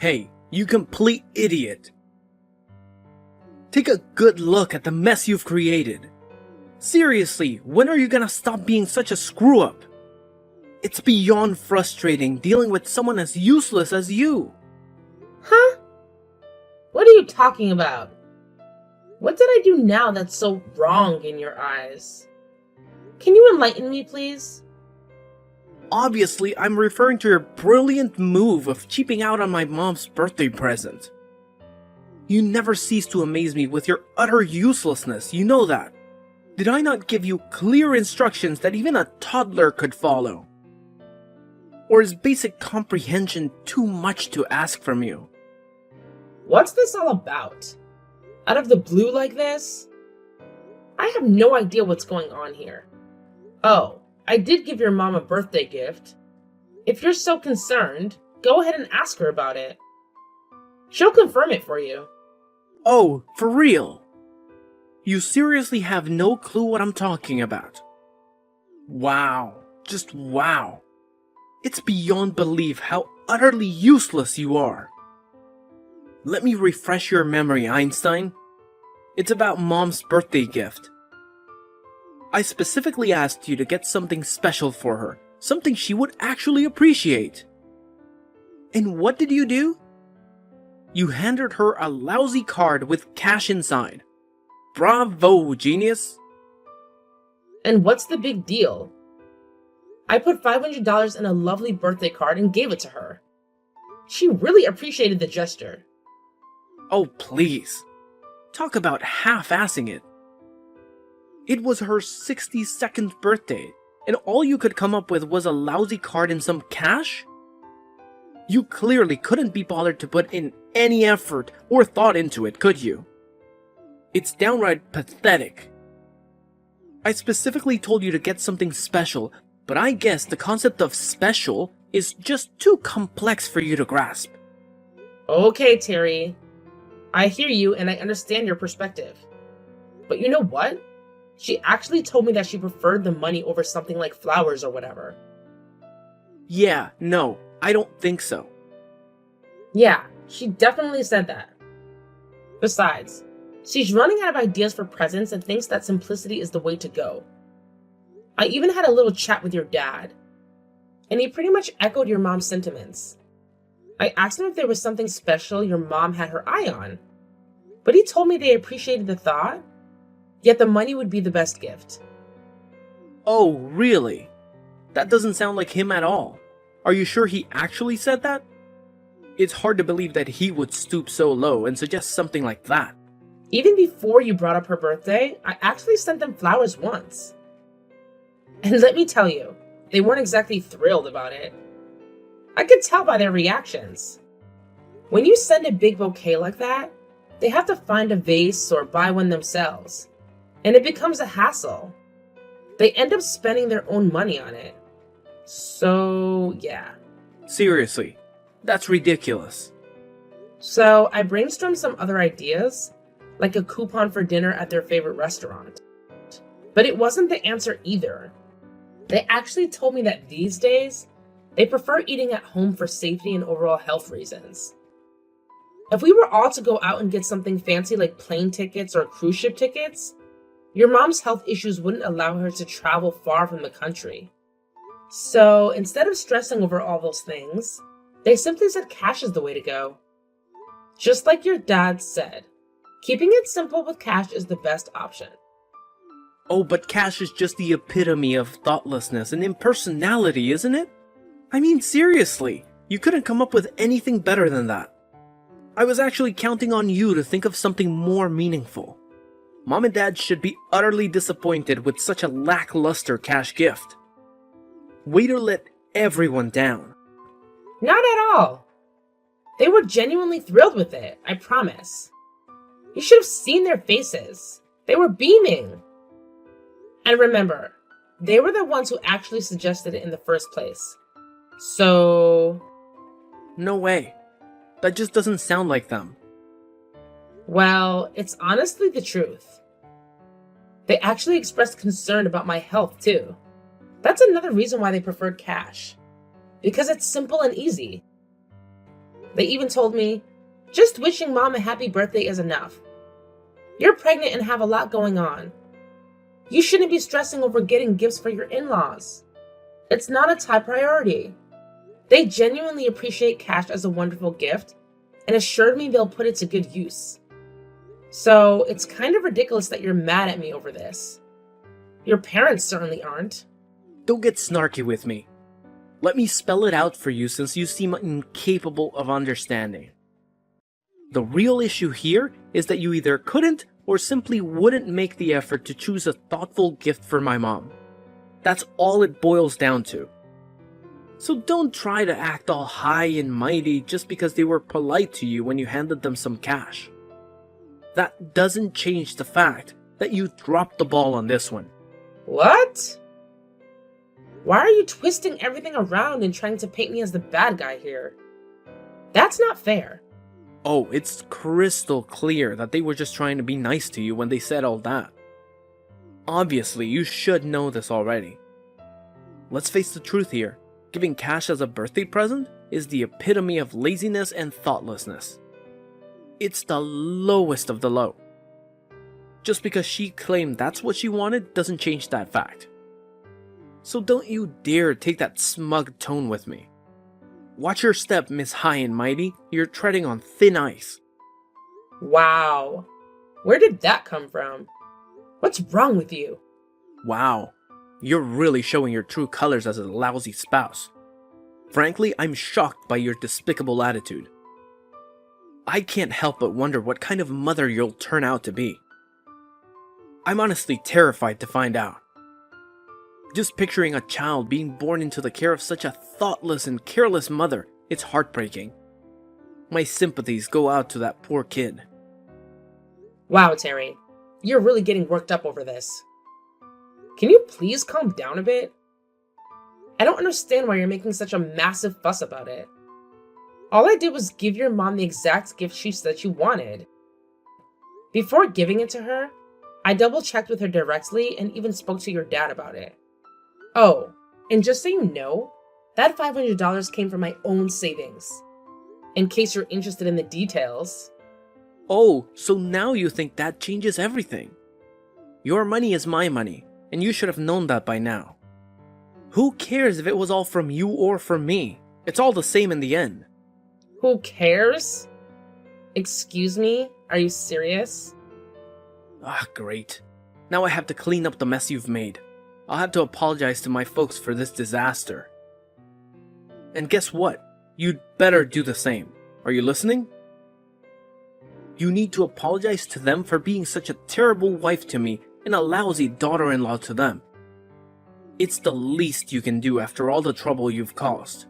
Hey, you complete idiot! Take a good look at the mess you've created. Seriously, when are you gonna stop being such a screw-up? It's beyond frustrating dealing with someone as useless as you. Huh? What are you talking about? What did I do now that's so wrong in your eyes? Can you enlighten me, please? Obviously, I'm referring to your brilliant move of cheaping out on my mom's birthday present. You never cease to amaze me with your utter uselessness, you know that. Did I not give you clear instructions that even a toddler could follow? Or is basic comprehension too much to ask from you? What's this all about? Out of the blue like this? I have no idea what's going on here. Oh, I did give your mom a birthday gift. If you're so concerned, go ahead and ask her about it. She'll confirm it for you. Oh, for real? You seriously have no clue what I'm talking about? Wow, just wow. It's beyond belief how utterly useless you are. Let me refresh your memory, Einstein. It's about Mom's birthday gift. I specifically asked you to get something special for her, something she would actually appreciate. And what did you do? You handed her a lousy card with cash inside. Bravo, genius! And what's the big deal? I put $500 in a lovely birthday card and gave it to her. She really appreciated the gesture. Oh, please. Talk about half-assing it. It was her 62nd birthday, and all you could come up with was a lousy card and some cash? You clearly couldn't be bothered to put in any effort or thought into it, could you? It's downright pathetic. I specifically told you to get something special, but I guess the concept of special is just too complex for you to grasp. Okay, Terry. I hear you and I understand your perspective. But you know what? She actually told me that she preferred the money over something like flowers or whatever. Yeah, no, I don't think so. Yeah, she definitely said that. Besides, she's running out of ideas for presents and thinks that simplicity is the way to go. I even had a little chat with your dad, and he pretty much echoed your mom's sentiments. I asked him if there was something special your mom had her eye on, but he told me they appreciated the thought, yet the money would be the best gift. Oh, really? That doesn't sound like him at all. Are you sure he actually said that? It's hard to believe that he would stoop so low and suggest something like that. Even before you brought up her birthday, I actually sent them flowers once. And let me tell you, they weren't exactly thrilled about it. I could tell by their reactions. When you send a big bouquet like that, they have to find a vase or buy one themselves, and it becomes a hassle. They end up spending their own money on it. So, yeah. Seriously, that's ridiculous. So, I brainstormed some other ideas, like a coupon for dinner at their favorite restaurant. But it wasn't the answer either. They actually told me that these days, they prefer eating at home for safety and overall health reasons. If we were all to go out and get something fancy like plane tickets or cruise ship tickets, your mom's health issues wouldn't allow her to travel far from the country. So instead of stressing over all those things, they simply said cash is the way to go. Just like your dad said, keeping it simple with cash is the best option. Oh, but cash is just the epitome of thoughtlessness and impersonality, isn't it? I mean, seriously, you couldn't come up with anything better than that. I was actually counting on you to think of something more meaningful. Mom and Dad should be utterly disappointed with such a lackluster cash gift. Way to let everyone down. Not at all. They were genuinely thrilled with it, I promise. You should have seen their faces. They were beaming. And remember, they were the ones who actually suggested it in the first place. So... No way. That just doesn't sound like them. Well, it's honestly the truth. They actually expressed concern about my health, too. That's another reason why they preferred cash. Because it's simple and easy. They even told me, just wishing Mom a happy birthday is enough. You're pregnant and have a lot going on. You shouldn't be stressing over getting gifts for your in-laws. It's not a top priority. They genuinely appreciate cash as a wonderful gift and assured me they'll put it to good use. So it's kind of ridiculous that you're mad at me over this. Your parents certainly aren't. Don't get snarky with me. Let me spell it out for you since you seem incapable of understanding. The real issue here is that you either couldn't or simply wouldn't make the effort to choose a thoughtful gift for my mom. That's all it boils down to. So don't try to act all high and mighty just because they were polite to you when you handed them some cash. That doesn't change the fact that you dropped the ball on this one. What? Why are you twisting everything around and trying to paint me as the bad guy here? That's not fair. Oh, it's crystal clear that they were just trying to be nice to you when they said all that. Obviously, you should know this already. Let's face the truth here. Giving cash as a birthday present is the epitome of laziness and thoughtlessness. It's the lowest of the low. Just because she claimed that's what she wanted doesn't change that fact. So don't you dare take that smug tone with me. Watch your step, Miss High and Mighty. You're treading on thin ice. Wow. Where did that come from? What's wrong with you? Wow. You're really showing your true colors as a lousy spouse. Frankly, I'm shocked by your despicable attitude. I can't help but wonder what kind of mother you'll turn out to be. I'm honestly terrified to find out. Just picturing a child being born into the care of such a thoughtless and careless mother, it's heartbreaking. My sympathies go out to that poor kid. Wow, Terry. You're really getting worked up over this. Can you please calm down a bit? I don't understand why you're making such a massive fuss about it. All I did was give your mom the exact gift she said she wanted. Before giving it to her, I double-checked with her directly and even spoke to your dad about it. Oh, and just so you know, that $500 came from my own savings. In case you're interested in the details. Oh, so now you think that changes everything. Your money is my money, and you should have known that by now. Who cares if it was all from you or from me? It's all the same in the end. Who cares? Excuse me? Are you serious? Ah, great. Now I have to clean up the mess you've made. I'll have to apologize to my folks for this disaster. And guess what? You'd better do the same. Are you listening? You need to apologize to them for being such a terrible wife to me and a lousy daughter-in-law to them. It's the least you can do after all the trouble you've caused.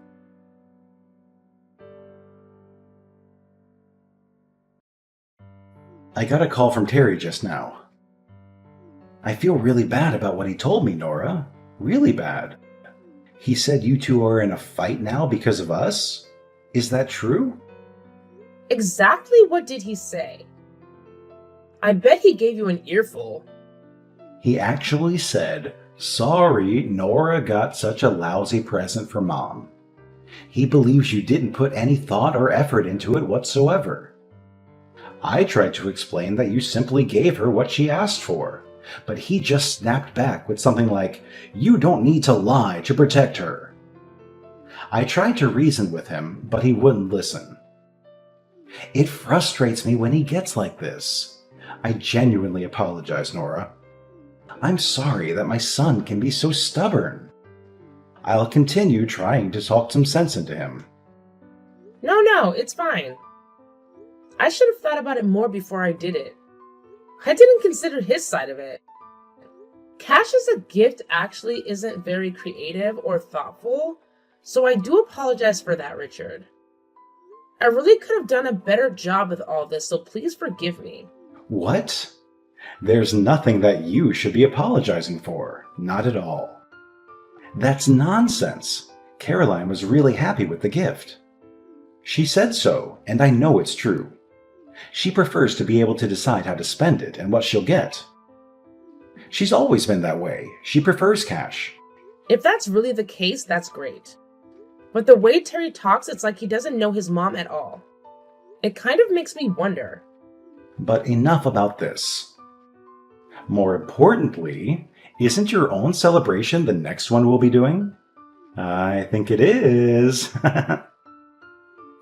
I got a call from Terry just now. I feel really bad about what he told me, Nora. Really bad. He said you two are in a fight now because of us? Is that true? Exactly what did he say? I bet he gave you an earful. He actually said, "Sorry, Nora got such a lousy present for Mom." He believes you didn't put any thought or effort into it whatsoever. I tried to explain that you simply gave her what she asked for, but he just snapped back with something like, "You don't need to lie to protect her." I tried to reason with him, but he wouldn't listen. It frustrates me when he gets like this. I genuinely apologize, Nora. I'm sorry that my son can be so stubborn. I'll continue trying to talk some sense into him. No, it's fine. I should have thought about it more before I did it. I didn't consider his side of it. Cash as a gift actually isn't very creative or thoughtful, so I do apologize for that, Richard. I really could have done a better job with all this, so please forgive me. What? There's nothing that you should be apologizing for. Not at all. That's nonsense. Caroline was really happy with the gift. She said so, and I know it's true. She prefers to be able to decide how to spend it and what she'll get. She's always been that way. She prefers cash. If that's really the case, that's great. But the way Terry talks, it's like he doesn't know his mom at all. It kind of makes me wonder. But enough about this. More importantly, isn't your own celebration the next one we'll be doing? I think it is.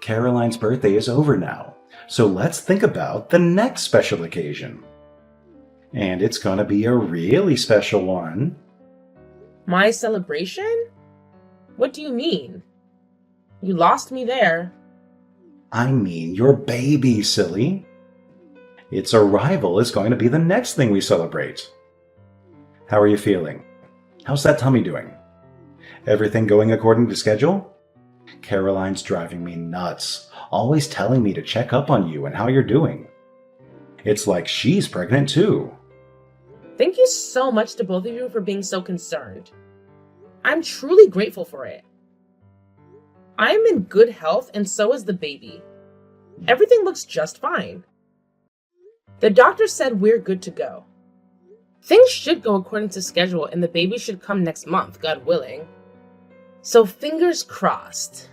Caroline's birthday is over now, so let's think about the next special occasion. And it's gonna be a really special one. My celebration? What do you mean? You lost me there. I mean your baby, silly. Its arrival is going to be the next thing we celebrate. How are you feeling? How's that tummy doing? Everything going according to schedule? Caroline's driving me nuts, always telling me to check up on you and how you're doing. It's like she's pregnant too. Thank you so much to both of you for being so concerned. I'm truly grateful for it. I am in good health and so is the baby. Everything looks just fine. The doctor said we're good to go. Things should go according to schedule and the baby should come next month, God willing. So fingers crossed.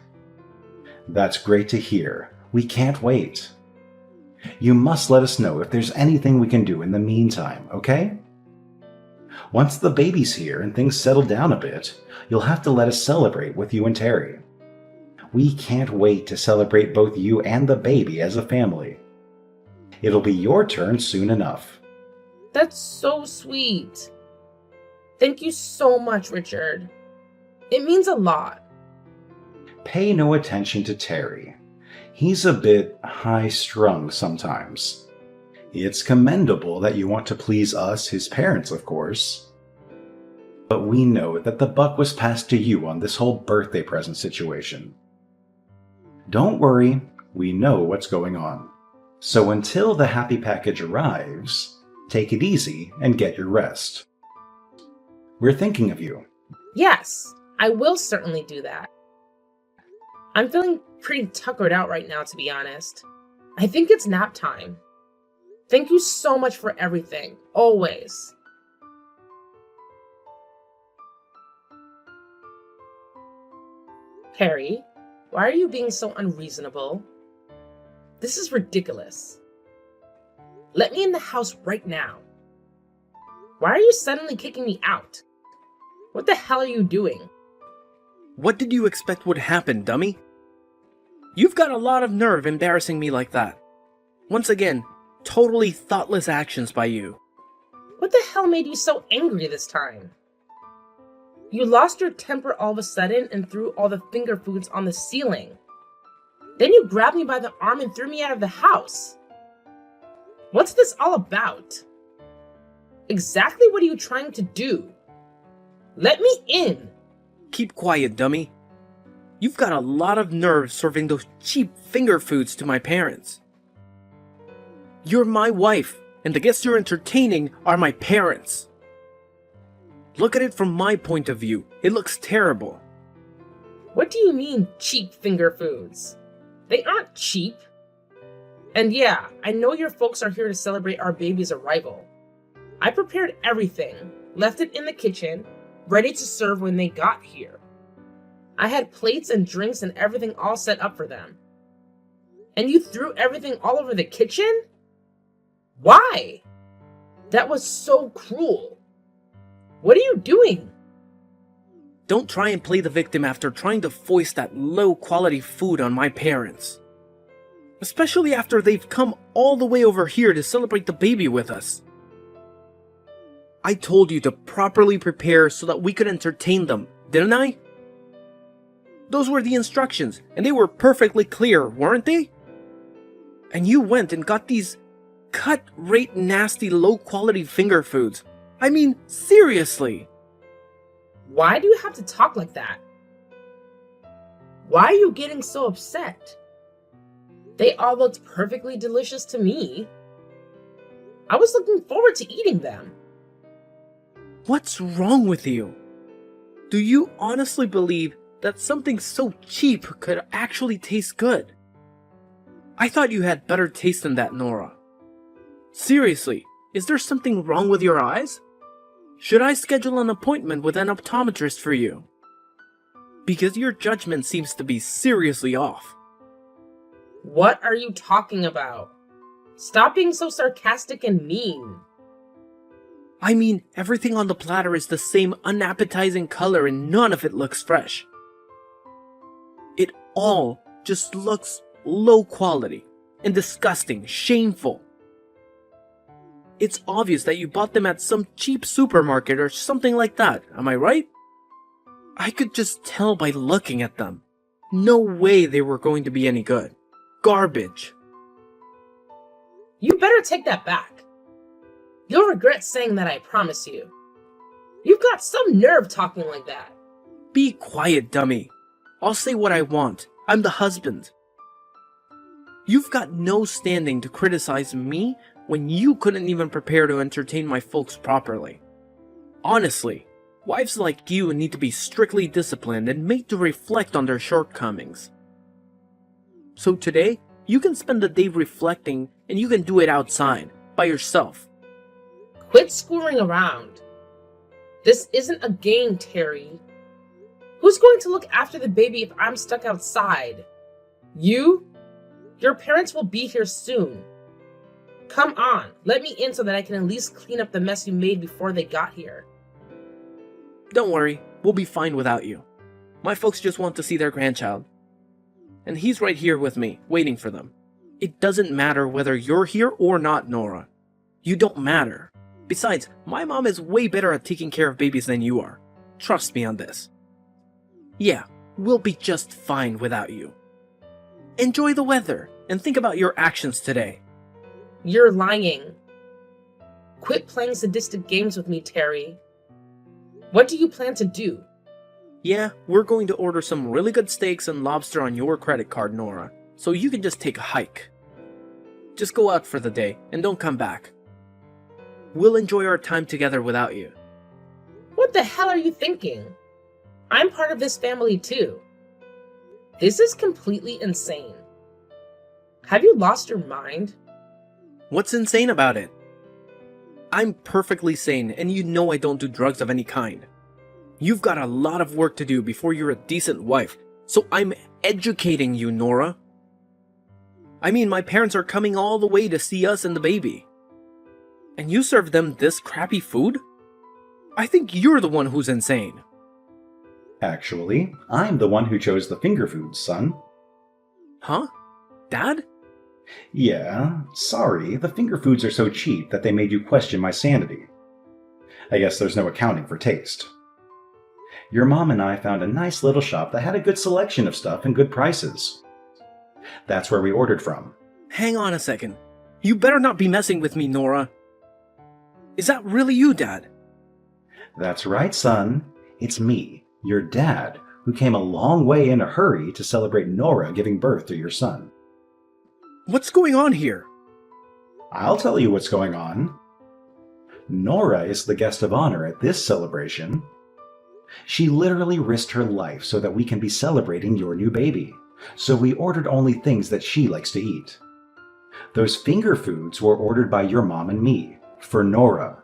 That's great to hear. We can't wait. You must let us know if there's anything we can do in the meantime, okay? Once the baby's here and things settle down a bit, you'll have to let us celebrate with you and Terry. We can't wait to celebrate both you and the baby as a family. It'll be your turn soon enough. That's so sweet. Thank you so much, Richard. It means a lot. Pay no attention to Terry. He's a bit high-strung sometimes. It's commendable that you want to please us, his parents, of course. But we know that the buck was passed to you on this whole birthday present situation. Don't worry, we know what's going on. So until the happy package arrives, take it easy and get your rest. We're thinking of you. Yes, I will certainly do that. I'm feeling pretty tuckered out right now, to be honest. I think it's nap time. Thank you so much for everything, always. Harry, why are you being so unreasonable? This is ridiculous. Let me in the house right now. Why are you suddenly kicking me out? What the hell are you doing? What did you expect would happen, dummy? You've got a lot of nerve embarrassing me like that. Once again, totally thoughtless actions by you. What the hell made you so angry this time? You lost your temper all of a sudden and threw all the finger foods on the ceiling. Then you grabbed me by the arm and threw me out of the house. What's this all about? Exactly what are you trying to do? Let me in! Keep quiet, dummy. You've got a lot of nerve serving those cheap finger foods to my parents. You're my wife, and the guests you're entertaining are my parents. Look at it from my point of view. It looks terrible. What do you mean, cheap finger foods? They aren't cheap. And yeah, I know your folks are here to celebrate our baby's arrival. I prepared everything, left it in the kitchen, ready to serve when they got here. I had plates and drinks and everything all set up for them. And you threw everything all over the kitchen? Why? That was so cruel. What are you doing? Don't try and play the victim after trying to foist that low-quality food on my parents. Especially after they've come all the way over here to celebrate the baby with us. I told you to properly prepare so that we could entertain them, didn't I? Those were the instructions, and they were perfectly clear, weren't they? And you went and got these cut-rate nasty low-quality finger foods. I mean, seriously. Why do you have to talk like that? Why are you getting so upset? They all looked perfectly delicious to me. I was looking forward to eating them. What's wrong with you? Do you honestly believe that something so cheap could actually taste good? I thought you had better taste than that, Nora. Seriously, is there something wrong with your eyes? Should I schedule an appointment with an optometrist for you? because your judgment seems to be seriously off. What are you talking about? Stop being so sarcastic and mean. I mean, everything on the platter is the same unappetizing color and none of it looks fresh. It all just looks low quality and disgusting, shameful. It's obvious that you bought them at some cheap supermarket or something like that, am I right? I could just tell by looking at them. No way they were going to be any good. Garbage. You better take that back. You'll regret saying that, I promise you. You've got some nerve talking like that. Be quiet, dummy. I'll say what I want. I'm the husband. You've got no standing to criticize me when you couldn't even prepare to entertain my folks properly. Honestly, wives like you need to be strictly disciplined and made to reflect on their shortcomings. So today, you can spend the day reflecting and you can do it outside, by yourself. Quit screwing around. This isn't a game, Terry. Who's going to look after the baby if I'm stuck outside? You? Your parents will be here soon. Come on, let me in so that I can at least clean up the mess you made before they got here. Don't worry, we'll be fine without you. My folks just want to see their grandchild. And he's right here with me, waiting for them. It doesn't matter whether you're here or not, Nora. You don't matter. Besides, my mom is way better at taking care of babies than you are. Trust me on this. Yeah, we'll be just fine without you. Enjoy the weather, and think about your actions today. You're lying. Quit playing sadistic games with me, Terry. What do you plan to do? Yeah, we're going to order some really good steaks and lobster on your credit card, Nora, so you can just take a hike. Just go out for the day, and don't come back. We'll enjoy our time together without you. What the hell are you thinking? I'm part of this family too. This is completely insane. Have you lost your mind? What's insane about it? I'm perfectly sane, and you know I don't do drugs of any kind. You've got a lot of work to do before you're a decent wife, so I'm educating you, Nora. I mean, my parents are coming all the way to see us and the baby. And you serve them this crappy food? I think you're the one who's insane. Actually, I'm the one who chose the finger foods, son. Huh? Dad? Yeah, sorry, the finger foods are so cheap that they made you question my sanity. I guess there's no accounting for taste. Your mom and I found a nice little shop that had a good selection of stuff and good prices. That's where we ordered from. Hang on a second. You better not be messing with me, Nora. Is that really you, Dad? That's right, son. It's me, your dad, who came a long way in a hurry to celebrate Nora giving birth to your son. What's going on here? I'll tell you what's going on. Nora is the guest of honor at this celebration. She literally risked her life so that we can be celebrating your new baby. So we ordered only things that she likes to eat. Those finger foods were ordered by your mom and me, for Nora.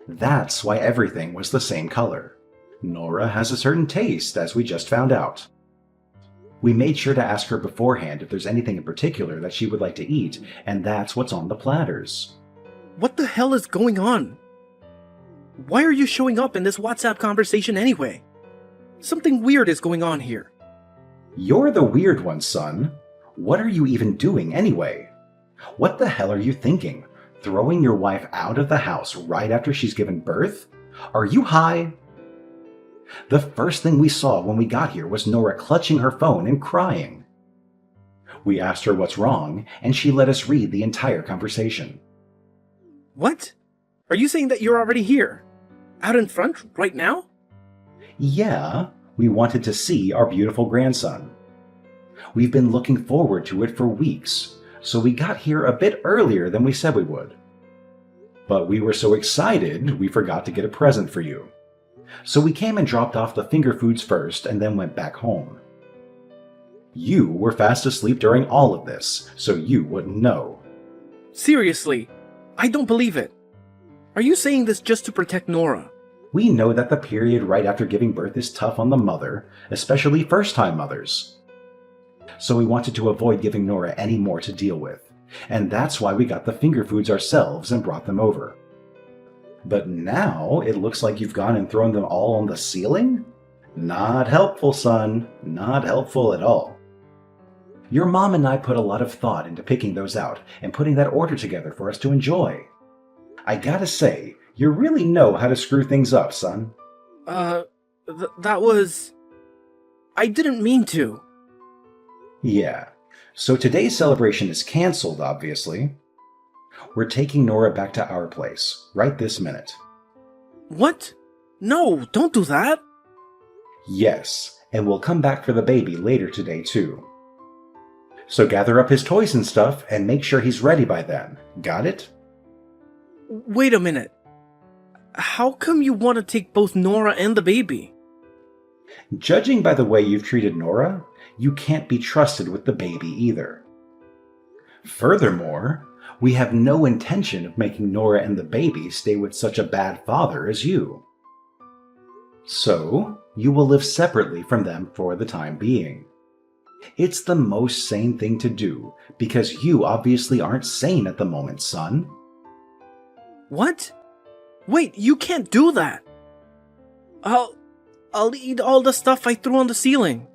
That's why everything was the same color. Nora has a certain taste, as we just found out. We made sure to ask her beforehand if there's anything in particular that she would like to eat, and that's what's on the platters. What the hell is going on? Why are you showing up in this WhatsApp conversation anyway? Something weird is going on here. You're the weird one, son. What are you even doing anyway? What the hell are you thinking? Throwing your wife out of the house right after she's given birth? Are you high? The first thing we saw when we got here was Nora clutching her phone and crying. We asked her what's wrong, and she let us read the entire conversation. What? Are you saying that you're already here? Out in front, right now? Yeah, we wanted to see our beautiful grandson. We've been looking forward to it for weeks, so we got here a bit earlier than we said we would. But we were so excited, we forgot to get a present for you. So we came and dropped off the finger foods first and then went back home. You were fast asleep during all of this, so you wouldn't know. Seriously, I don't believe it. Are you saying this just to protect Nora? We know that the period right after giving birth is tough on the mother, especially first-time mothers. So we wanted to avoid giving Nora any more to deal with, and that's why we got the finger foods ourselves and brought them over. But now it looks like you've gone and thrown them all on the ceiling? Not helpful, son. Not helpful at all. Your mom and I put a lot of thought into picking those out and putting that order together for us to enjoy. I gotta say, you really know how to screw things up, son. That was... I didn't mean to. Yeah. So today's celebration is cancelled, obviously. We're taking Nora back to our place, right this minute. What? No, don't do that. Yes, and we'll come back for the baby later today, too. So gather up his toys and stuff and make sure he's ready by then. Got it? Wait a minute. How come you want to take both Nora and the baby? Judging by the way you've treated Nora, you can't be trusted with the baby either. Furthermore, we have no intention of making Nora and the baby stay with such a bad father as you. So, you will live separately from them for the time being. It's the most sane thing to do, because you obviously aren't sane at the moment, son. What? Wait, you can't do that. I'll eat all the stuff I threw on the ceiling.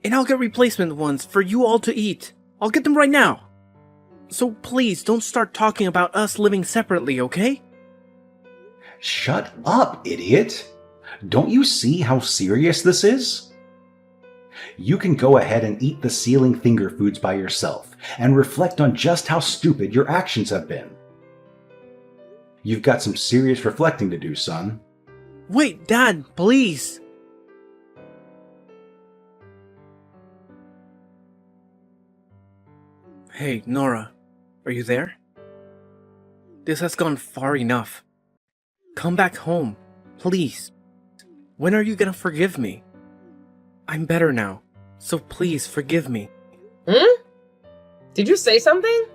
And I'll get replacement ones for you all to eat. I'll get them right now. So please don't start talking about us living separately, okay? Shut up, idiot! Don't you see how serious this is? You can go ahead and eat the ceiling finger foods by yourself and reflect on just how stupid your actions have been. You've got some serious reflecting to do, son. Wait, Dad, please. Hey, Nora, are you there? This has gone far enough. Come back home, please. When are you gonna forgive me? I'm better now, so please forgive me. Did you say something?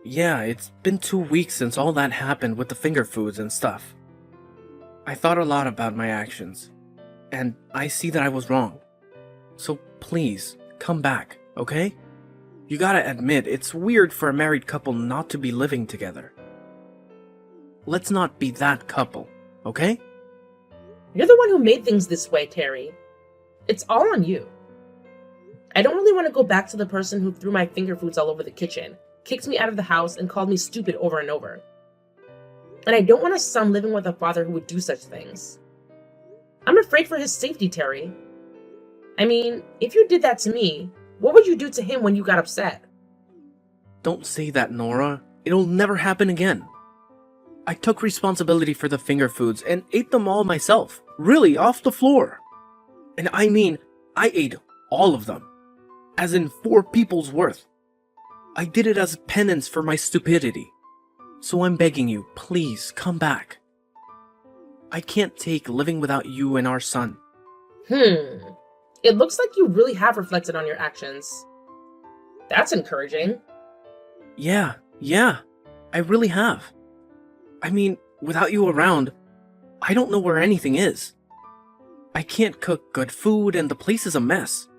Yeah, it's been 2 weeks since all that happened with the finger foods and stuff. I thought a lot about my actions, and I see that I was wrong. So please, come back, okay? You gotta admit, it's weird for a married couple not to be living together. Let's not be that couple, okay? You're the one who made things this way, Terry. It's all on you. I don't really want to go back to the person who threw my finger foods all over the kitchen, kicked me out of the house, and called me stupid over and over. And I don't want a son living with a father who would do such things. I'm afraid for his safety, Terry. I mean, if you did that to me, what would you do to him when you got upset? Don't say that, Nora. It'll never happen again. I took responsibility for the finger foods and ate them all myself. Really, off the floor. And I mean, I ate all of them. As in 4 people's worth. I did it as penance for my stupidity. So I'm begging you, please come back. I can't take living without you and our son. It looks like you really have reflected on your actions. That's encouraging. Yeah, I really have. I mean, without you around, I don't know where anything is. I can't cook good food and the place is a mess.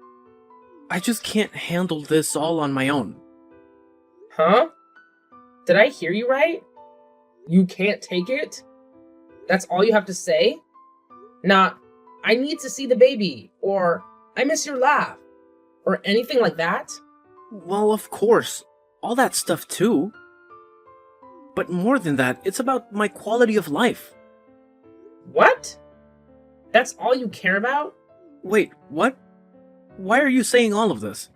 I just can't handle this all on my own. Huh? Did I hear you right? You can't take it? That's all you have to say? Not, I need to see the baby, or I miss your laugh, or anything like that? Well, of course. All that stuff too. But more than that, it's about my quality of life. What? That's all you care about? Wait, what? Why are you saying all of this?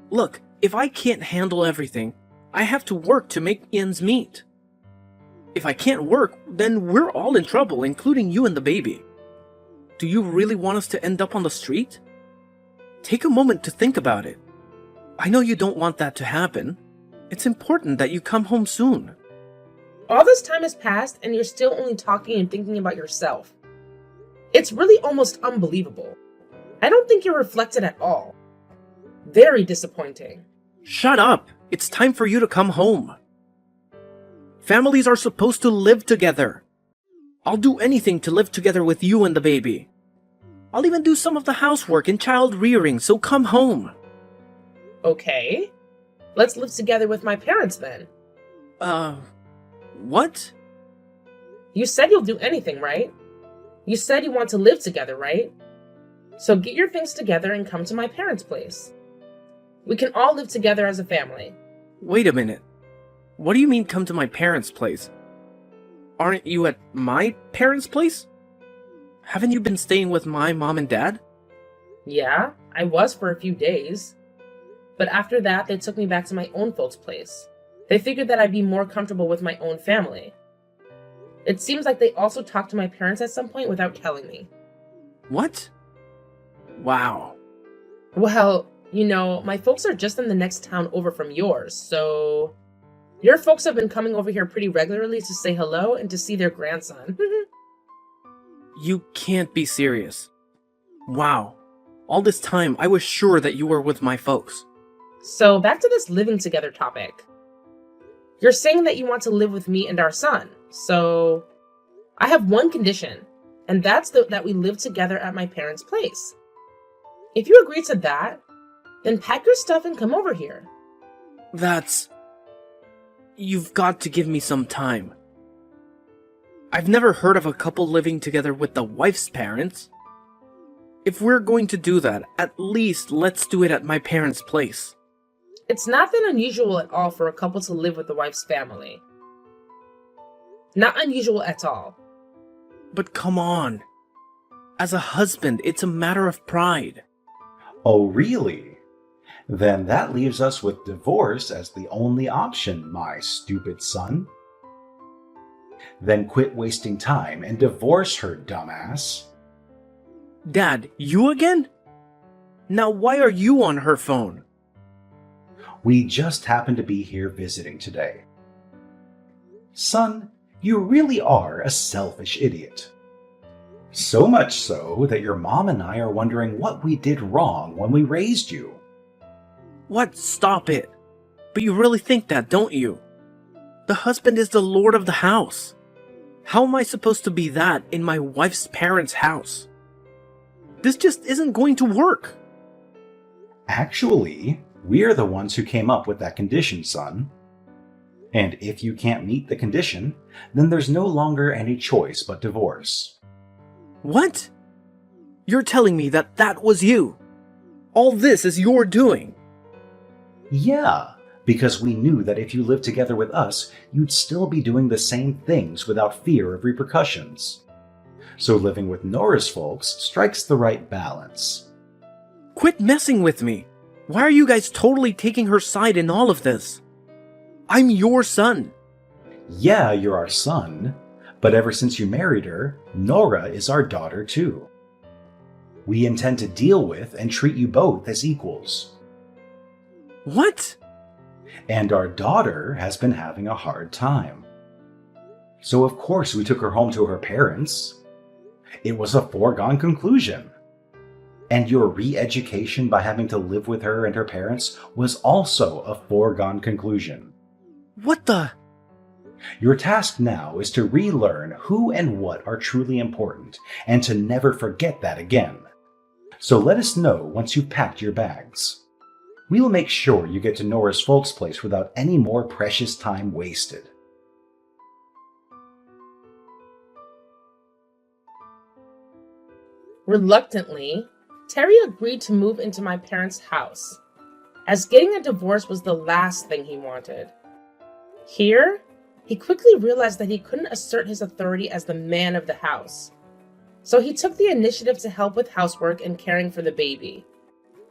Look, if I can't handle everything, I have to work to make ends meet. If I can't work, then we're all in trouble, including you and the baby. Do you really want us to end up on the street? Take a moment to think about it. I know you don't want that to happen. It's important that you come home soon. All this time has passed and you're still only talking and thinking about yourself. It's really almost unbelievable. I don't think you're reflected at all. Very disappointing. Shut up! It's time for you to come home. Families are supposed to live together. I'll do anything to live together with you and the baby. I'll even do some of the housework and child rearing, so come home. Okay. Let's live together with my parents then. What? You said you'll do anything, right? You said you want to live together, right? So get your things together and come to my parents' place. We can all live together as a family. Wait a minute. What do you mean come to my parents' place? Aren't you at my parents' place? Haven't you been staying with my mom and dad? Yeah, I was for a few days. But after that, they took me back to my own folks' place. They figured that I'd be more comfortable with my own family. It seems like they also talked to my parents at some point without telling me. What? Wow. Well, my folks are just in the next town over from yours, so... Your folks have been coming over here pretty regularly to say hello and to see their grandson. You can't be serious. Wow. All this time, I was sure that you were with my folks. So, back to this living together topic. You're saying that you want to live with me and our son, so... I have one condition, and that's that we live together at my parents' place. If you agree to that, then pack your stuff and come over here. You've got to give me some time. I've never heard of a couple living together with the wife's parents. If we're going to do that, at least let's do it at my parents' place. It's not that unusual at all for a couple to live with the wife's family. Not unusual at all. But come on. As a husband, it's a matter of pride. Oh, really? Then that leaves us with divorce as the only option, my stupid son. Then quit wasting time and divorce her, dumbass. Dad, you again? Now why are you on her phone? We just happen to be here visiting today. Son, you really are a selfish idiot. So much so that your mom and I are wondering what we did wrong when we raised you. What? Stop it. But you really think that, don't you? The husband is the lord of the house. How am I supposed to be that in my wife's parents' house? This just isn't going to work. Actually, we're the ones who came up with that condition, son. And if you can't meet the condition, then there's no longer any choice but divorce. What? You're telling me that was you? All this is your doing? Yeah, because we knew that if you lived together with us, you'd still be doing the same things without fear of repercussions. So living with Nora's folks strikes the right balance. Quit messing with me. Why are you guys totally taking her side in all of this? I'm your son. Yeah, you're our son, but ever since you married her, Nora is our daughter too. We intend to deal with and treat you both as equals. What? And our daughter has been having a hard time. So of course we took her home to her parents. It was a foregone conclusion. And your re-education by having to live with her and her parents was also a foregone conclusion. What the? Your task now is to relearn who and what are truly important, and to never forget that again. So let us know once you've packed your bags. We'll make sure you get to Nora's folks' place without any more precious time wasted. Reluctantly, Terry agreed to move into my parents' house, as getting a divorce was the last thing he wanted. Here, he quickly realized that he couldn't assert his authority as the man of the house, so he took the initiative to help with housework and caring for the baby.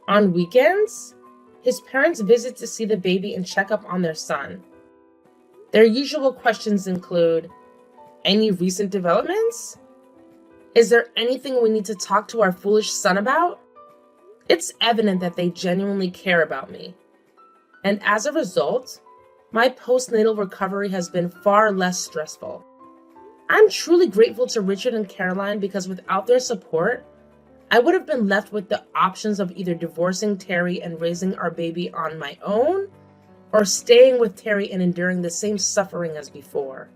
On weekends, his parents visit to see the baby and check up on their son. Their usual questions include, any recent developments? Is there anything we need to talk to our foolish son about? It's evident that they genuinely care about me. And as a result, my postnatal recovery has been far less stressful. I'm truly grateful to Richard and Caroline because without their support, I would have been left with the options of either divorcing Terry and raising our baby on my own, or staying with Terry and enduring the same suffering as before.